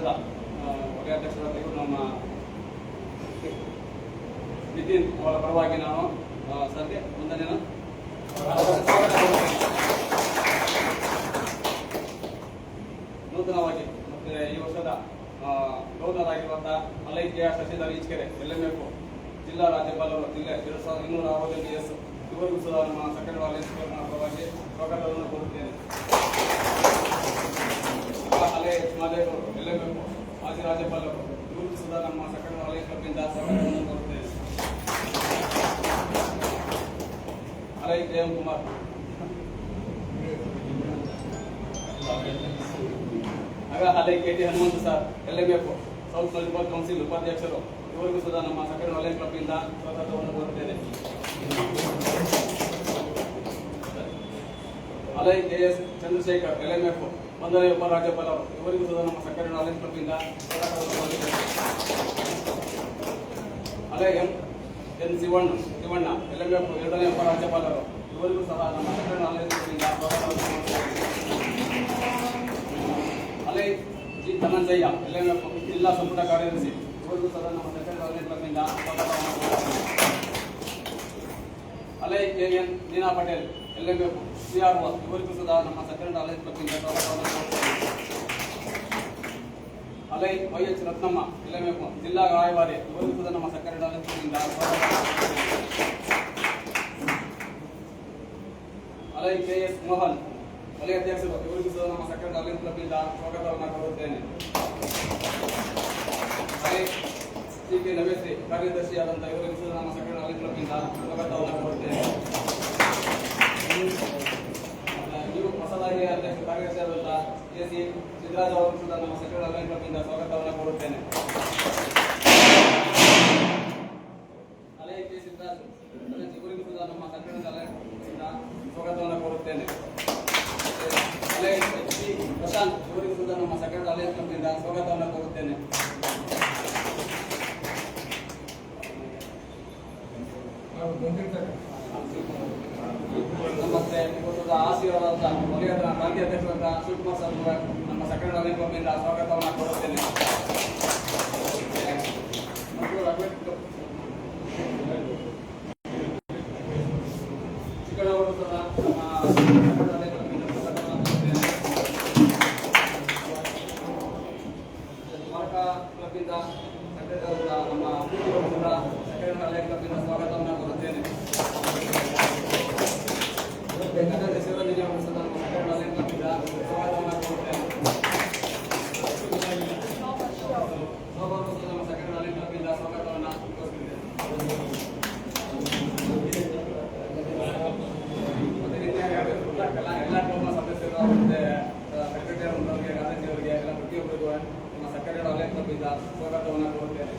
ತಂಡದ ಒಳ್ಳೆಯ ಅಧ್ಯಕ್ಷರಾದ ಇವರು ನಮ್ಮ ನಿತಿನ್ ಅವರ ಪರವಾಗಿ ನಾನು ಸರ್ಗೆ ವಂದನೆಯನ್ನು ನೂತನವಾಗಿ ಮತ್ತೆ ಈ ವರ್ಷದ ಗವರ್ನರ್ ಆಗಿರುವಂತಹ ಮಲ್ಲಯ್ಯ ಶಶಿಧರ್ ಈಚಕೆರೆ LMF ಜಿಲ್ಲಾ ರಾಜ್ಯಪಾಲರು ಜಿಲ್ಲೆ 2260 ಎಸ್ ಇವರಿಗೂ ಸಹ ನಮ್ಮ ಸಕ್ಕರೆ ಅಲಯನ್ಸ್ ಪರವಾಗಿ ಸ್ವಾಗತವನ್ನು ಕೋರುತ್ತೇನೆ. ಹಳೆ ಮಾದೇವರು LMF ಮಾಜಿ ರಾಜ್ಯಪಾಲರು ಇವರಿಗೂ ಸಹ ನಮ್ಮ ಸಕ್ಕರೆ ಅಲಯನ್ಸ್ ಕ್ಲಬ್ನಿಂದ ಸ್ವಾಗತವನ್ನು ಕೋರುತ್ತೇನೆ. ಹಳೆ ಜಯಂ ಕುಮಾರ್ ಹಳೆ KT Hanumantha sir LMF south municipal council ಉಪಾಧ್ಯಕ್ಷರು ಇವರಿಗೂ ಸಹ ನಮ್ಮ ಸಕ್ಕರೆ ಅಲಯನ್ಸ್ ಕ್ಲಬ್ನಿಂದ ಸ್ವಾಗತವನ್ನು ಕೋರುತ್ತೇನೆ. ಹಳೆ KS ಚಂದ್ರಶೇಖರ್ LMF 1ನೇ ಉಪರಾಜ್ಯಪಾಲರು ಇವರಿಗೂ ಸಹ ನಮ್ಮ ಸಕ್ಕರೆ ಅಲಯನ್ಸ್ ಕ್ಲಬ್ನಿಂದ ಸ್ವಾಗತವನ್ನು ಕೋರುತ್ತೇನೆ. ಹಳೆ MN ಶಿವಣ್ಣ LMF 2ನೇ ಉಪರಾಜ್ಯಪಾಲರು ಇವರಿಗೂ ಸಹ ನಮ್ಮ ಸಕ್ಕರೆ ಅಲಯನ್ಸ್ ಕ್ಲಬ್ನಿಂದ ಸ್ವಾಗತವನ್ನು ಕೋರುತ್ತೇನೆ. ಹಳೆ G ಧನಂಜಯ LMF ಜಿಲ್ಲಾ ಸಂಪುಟ ಕಾರ್ಯದರ್ಶಿ ಇವರಿಗೂ ಸಹ ನಮ್ಮ ಸಕ್ಕರೆ ಅಲಯನ್ಸ್ ಕ್ಲಬ್ನಿಂದ ಸ್ವಾಗತವನ್ನು ಕೋರುತ್ತೇನೆ. ಹಳೆ KN ನೀನಾ ಪಟೇಲ್ LMF CR1 ಇವರಿಗೂ ಸಹ ನಮ್ಮ ಸಕ್ಕರೆ ಅಲಯನ್ಸ್ ಕ್ಲಬ್ನಿಂದ ಸ್ವಾಗತವನ್ನು ಕೋರುತ್ತೇನೆ. ಹಳೆ YH ರತ್ನಮ್ಮ LMF ಜಿಲ್ಲಾ ರಾಯಭಾರಿ ಇವರಿಗೂ ಸಹ ನಮ್ಮ ಸಕ್ಕರೆ ಅಲಯನ್ಸ್ ಕ್ಲಬ್ನಿಂದ ಸ್ವಾಗತವನ್ನು ಕೋರುತ್ತೇನೆ. ಹಳೆ KS ಮೋಹನ್ ವಲಯ ಅಧ್ಯಕ್ಷರು ಇವರಿಗೂ ಸಹ ನಮ್ಮ ಸಕ್ಕರೆ ಅಲಯನ್ಸ್ ಕ್ಲಬ್ನಿಂದ ಸ್ವಾಗತವನ್ನು ಕೋರುತ್ತೇನೆ. ಹಳೆ CK ನವೇಶ್ರೀ ಕಾರ್ಯದರ್ಶಿಯಾದಂತಹ ಇವರಿಗೂ ಸಹ ನಮ್ಮ ಸಕ್ಕರೆ ಅಲಯನ್ಸ್ ಕ್ಲಬ್ನಿಂದ ಸ್ವಾಗತವನ್ನು ಕೋರುತ್ತೇನೆ. ನೀವು ಹೊಸದಾಗಿ ಅಧ್ಯಕ್ಷ ಕಾರ್ಯದರ್ಶಿಯಾದಂತಹ AC ಸಿದ್ದರಾಜ್ ಅವರು ಸಹ ನಮ್ಮ ಸಕ್ಕರೆ ಅಲಯನ್ಸ್ ಕ್ಲಬ್ನಿಂದ ಸ್ವಾಗತವನ್ನು ಕೋರುತ್ತೇನೆ. ಹಳೆ K ಸಿದ್ದರಾಜ್ ಇವರಿಗೂ ಸಹ ನಮ್ಮ ಸಕ್ಕರೆ ಅಲಯನ್ಸ್ ಕ್ಲಬ್ನಿಂದ ಸ್ವಾಗತವನ್ನು ಕೋರುತ್ತೇನೆ. ಹಳೆ HC ಪ್ರಶಾಂತ್ ಇವರಿಗೂ ಸಹ ನಮ್ಮ ಸಕ್ಕರೆ ಅಲಯನ್ಸ್ ಕ್ಲಬ್ನಿಂದ ಸ್ವಾಗತವನ್ನು ಕೋರುತ್ತೇನೆ. ಮತ್ತೆ ಆಶೀರ್ವಾದ ವಲಯದ ರಾಜ್ಯ ಅಧ್ಯಕ್ಷರಾದ ಶಿವಕುಮಾರ್ ಸರ್ ನಮ್ಮ ಸಕ್ಕರೆ ಅಲಯನ್ಸ್ ಕ್ಲಬ್ನಿಂದ ಸ್ವಾಗತವನ್ನು ಕೋರುತ್ತೇನೆ. ಚಿಕ್ಕಡವರು ಸಹ ನಮ್ಮ ಸಕ್ಕರೆ ಅಲಯನ್ಸ್ ಕ್ಲಬ್ನಿಂದ ಸ್ವಾಗತವನ್ನು ಕೋರುತ್ತೇನೆ. ಸ್ಮಾರಕ ಕ್ಲಬ್ನಿಂದ ನಮ್ಮ ಸಕ್ಕರೆ ಅಲಯನ್ಸ್ ಕ್ಲಬ್ನಿಂದ ಸ್ವಾಗತವನ್ನು ಕೋರುತ್ತೇನೆ. ಶಿವರಂಜನಿ ಅವರು ಸಹ ನಮ್ಮ ಸಕ್ಕರೆ ಅಲಯನ್ಸ್ ಕ್ಲಬ್ನಿಂದ ಸ್ವಾಗತವನ್ನು ಕೋರುತ್ತೇನೆ. ಶೋಭಾ ಸಹ ನಮ್ಮ ಸಕ್ಕರೆ ಅಲಯನ್ಸ್ ಕ್ಲಬ್ನಿಂದ ಸ್ವಾಗತವನ್ನು ಕೋರುತ್ತೇನೆ. ಎಲ್ಲ ಕ್ಲಬ್ನ ಸದಸ್ಯರು ಮತ್ತೆ ಸೆಕ್ರೆಟರಿ ಅವರಿಗೆ ಗಾಂಧೀಜಿಯವರಿಗೆ ಎಲ್ಲ ಪ್ರತಿಯೊಬ್ಬರಿಗೂ ನಮ್ಮ ಸಕ್ಕರೆ ಅಲಯನ್ಸ್ ಕ್ಲಬ್ನಿಂದ ಸ್ವಾಗತವನ್ನು ಕೋರುತ್ತೇನೆ.